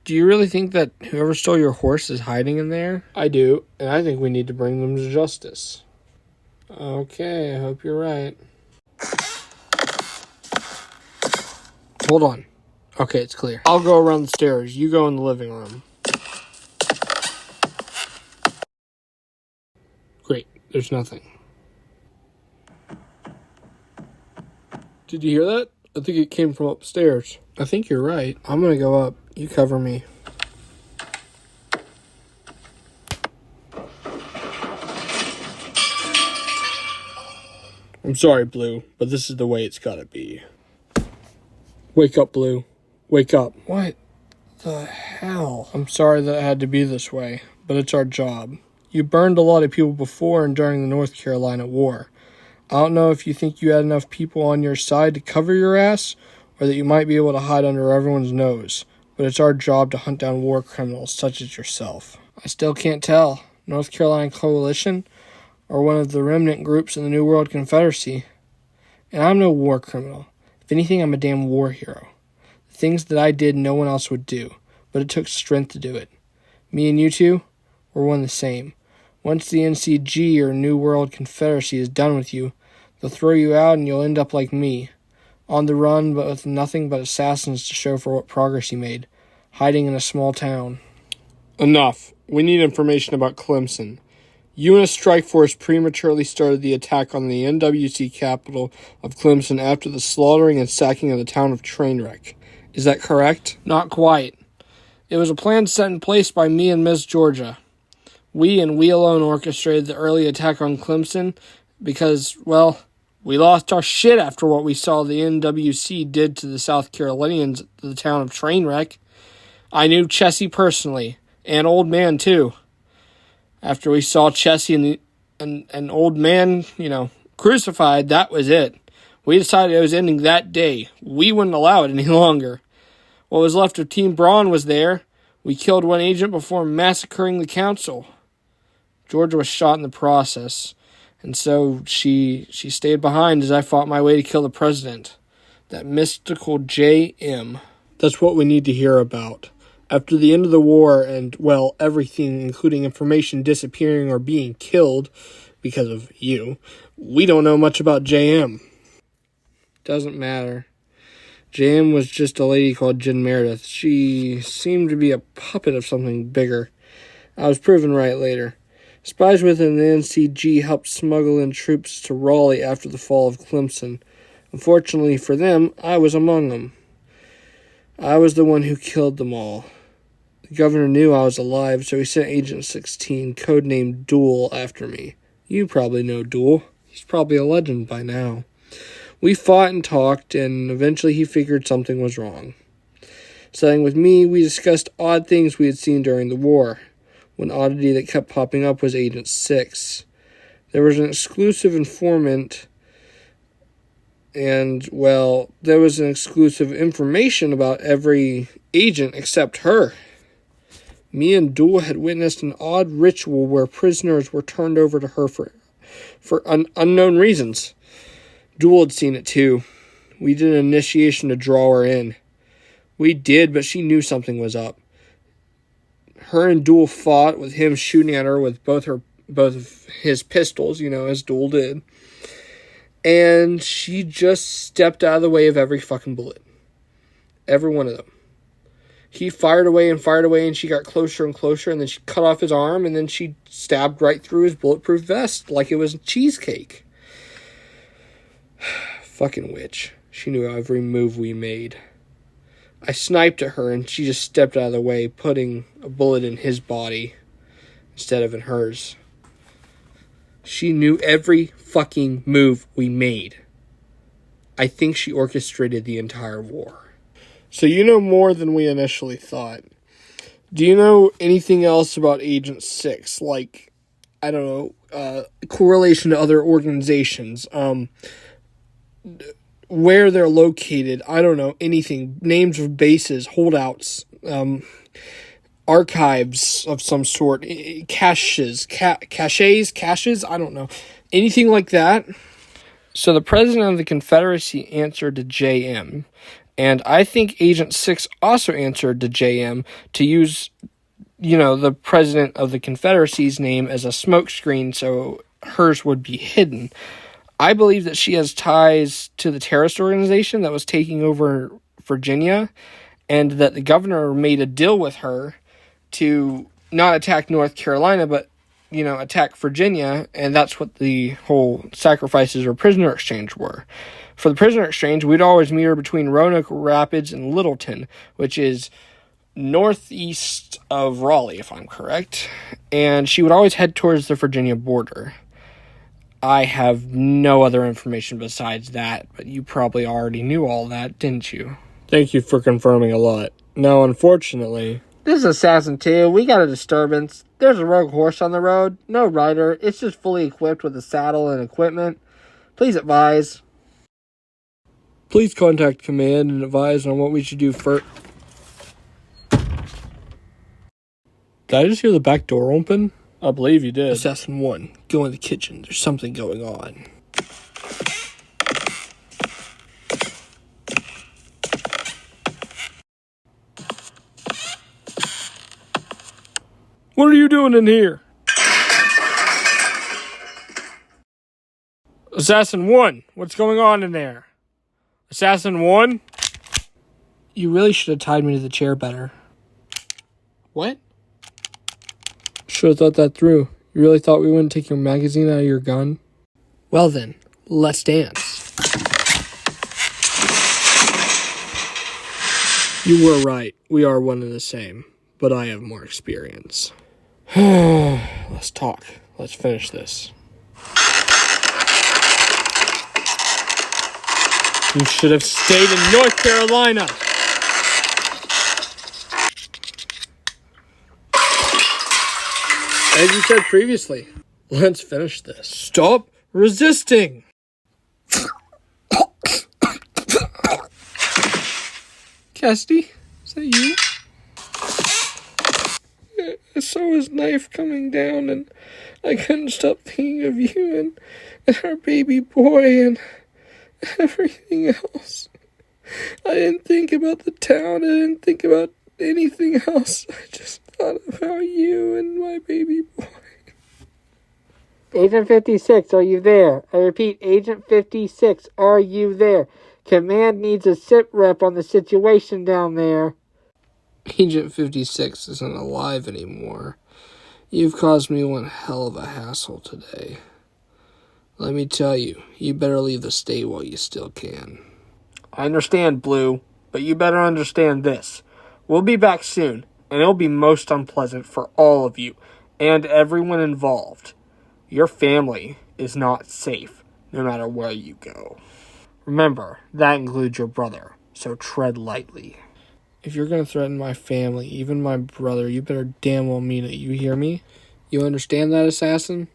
Do you really think that whoever stole your horse is hiding in there? I do, and I think we need to bring them to justice. Okay, I hope you're right. Hold on. Okay, it's clear. I'll go around the stairs. You go in the living room. Great, there's nothing. Did you hear that? I think it came from upstairs. I think you're right. I'm gonna go up. You cover me. I'm sorry, Blue, but this is the way it's gotta be. Wake up, Blue. Wake up. What the hell? I'm sorry that it had to be this way, but it's our job. You burned a lot of people before and during the North Carolina War. I don't know if you think you had enough people on your side to cover your ass, or that you might be able to hide under everyone's nose, but it's our job to hunt down war criminals such as yourself. I still can't tell. North Carolina Coalition, or one of the remnant groups in the New World Confederacy. And I'm no war criminal. If anything, I'm a damn war hero. The things that I did, no one else would do, but it took strength to do it. Me and you two, we're one the same. Once the NCG, or New World Confederacy, is done with you, they'll throw you out and you'll end up like me. On the run, but with nothing but assassins to show for what progress you made. Hiding in a small town. Enough. We need information about Clemson. You and a strike force prematurely started the attack on the NWC capital of Clemson after the slaughtering and sacking of the town of Trainwreck. Is that correct? Not quite. It was a plan set in place by me and Miss Georgia. We and we alone orchestrated the early attack on Clemson because, well, we lost our shit after what we saw the NWC did to the South Carolinians at the town of Trainwreck. I knew Chessie personally, and Old Man too. After we saw Chessie and Old Man, crucified, that was it. We decided it was ending that day. We wouldn't allow it any longer. What was left of Team Braun was there. We killed one agent before massacring the council. Georgia was shot in the process, and so she stayed behind as I fought my way to kill the president. That mystical J.M. That's what we need to hear about. After the end of the war and, well, everything, including information disappearing or being killed because of you, we don't know much about J.M. Doesn't matter. J.M. was just a lady called Jen Meredith. She seemed to be a puppet of something bigger. I was proven right later. Spies within the NCG helped smuggle in troops to Raleigh after the fall of Clemson. Unfortunately for them, I was among them. I was the one who killed them all. The governor knew I was alive, so he sent Agent 16, codenamed Duel, after me. You probably know Duel. He's probably a legend by now. We fought and talked, and eventually he figured something was wrong. Sitting with me, we discussed odd things we had seen during the war. One oddity that kept popping up was Agent 6. There was an exclusive informant, and, well, there was an exclusive information about every agent except her. Me and Duel had witnessed an odd ritual where prisoners were turned over to her for unknown reasons. Duel had seen it too. We did an initiation to draw her in. We did, but she knew something was up. Her and Duel fought with him shooting at her with both of his pistols, as Duel did. And she just stepped out of the way of every fucking bullet. Every one of them. He fired away, and she got closer and closer, and then she cut off his arm, and then she stabbed right through his bulletproof vest like it was cheesecake. Fucking witch. She knew every move we made. I sniped at her, and she just stepped out of the way, putting a bullet in his body instead of in hers. She knew every fucking move we made. I think she orchestrated the entire war. So you know more than we initially thought. Do you know anything else about Agent 6? Like, I don't know, correlation to other organizations, where they're located, I don't know, anything, names of bases, holdouts, archives of some sort, caches, I don't know, anything like that. So the president of the Confederacy answered to J.M., And I think Agent 6 also answered to JM to use, the president of the Confederacy's name as a smokescreen so hers would be hidden. I believe that she has ties to the terrorist organization that was taking over Virginia, and that the governor made a deal with her to not attack North Carolina, but, attack Virginia, and that's what the whole sacrifices or prisoner exchange were. For the prisoner exchange, we'd always meet her between Roanoke Rapids and Littleton, which is northeast of Raleigh, if I'm correct, and she would always head towards the Virginia border. I have no other information besides that, but you probably already knew all that, didn't you? Thank you for confirming a lot. Now, unfortunately... This is Assassin 2. We got a disturbance. There's a rogue horse on the road. No rider. It's just fully equipped with a saddle and equipment. Please advise. Please contact command and advise on what we should do first. Did I just hear the back door open? I believe you did. Assassin 1, go in the kitchen. There's something going on. What are you doing in here? Assassin 1, what's going on in there? Assassin 1? You really should have tied me to the chair better. What? Should have thought that through. You really thought we wouldn't take your magazine out of your gun? Well then, let's dance. You were right. We are one and the same. But I have more experience. Let's talk. Let's finish this. You should have stayed in North Carolina. As you said previously, let's finish this. Stop resisting. Cassidy, is that you? I saw his knife coming down, and I couldn't stop thinking of you and our baby boy and everything else. I didn't think about the town. I didn't think about anything else. I just thought about you and my baby boy. Agent 56, are you there? I repeat, Agent 56, are you there? Command needs a sit rep on the situation down there. Agent 56 isn't alive anymore. You've caused me one hell of a hassle today. Let me tell you, you better leave the state while you still can. I understand, Blue, but you better understand this. We'll be back soon, and it'll be most unpleasant for all of you and everyone involved. Your family is not safe, no matter where you go. Remember, that includes your brother, so tread lightly. If you're going to threaten my family, even my brother, you better damn well mean it. You hear me? You understand that, assassin?